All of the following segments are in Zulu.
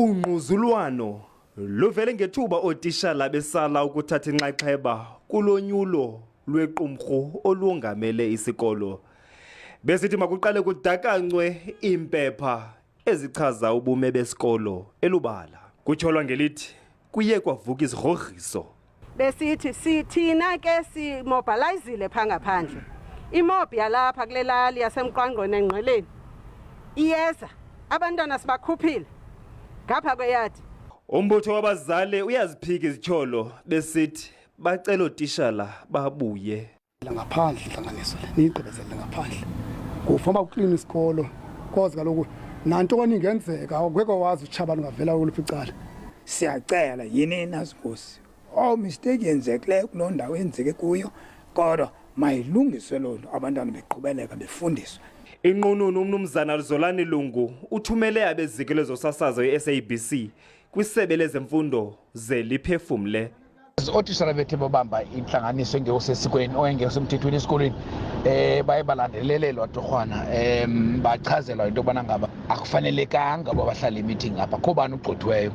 Ungquzulwano luvele ngethuba ootishala besala ukuthatha inxaxheba kulonyulo lwequmrhu olungamele isikolo. Besithi makuqale kudakancwe iimpepha ezichaza ubume besikolo elubala. Kutyholwa ngelithi kuye kwavuka izigrogriso. Besithi sithina ke simobilizile pha ngaphandle. Imob yalapha kule lali yasemqwangqweni engqeleni iyeza abantwana sibakhuphile ngapha kweyadi. Umbutho wabazali uyaziphika izityholo besithi bacela ootishala babuye. Ngaphandle intlanganiso niyigqibezele ngaphandle kufoma uklina isikolo koze kaloku nantoni ingenzeka awukho wazi utshaba lungavela kuliphi icala. Siyacela yini nazinkosi mistake yenzekileyo kuloo ndawo yenzeke kuyo kodwa mayilungiswe loo nto abantwana beqhubeleka befundiswa. Inqununu umnumzana Zolani Lungu uthumele abezikelo zosasazo i-SABC kwisebe lezemfundo ze liphefumle. Ootishala bethe babamba intlanganiso engeyosesikweni engeyosemthethweni esikolweni baye balandelelelwa torhwana bachazelwa into yobana ngaba akufanelekanga uba bahlale imeeting apha kho bani ugxothiweyo.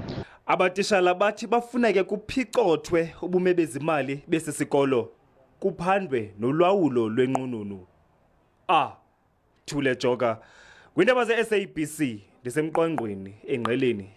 Abatishala bathi bafuneke kuphicothwe ubume bezimali besisikolo kuphandwe nolwawulo lwenqununu. Thule Joka, kwindaba ze-SABC ndisemqwangqweni engqeleni.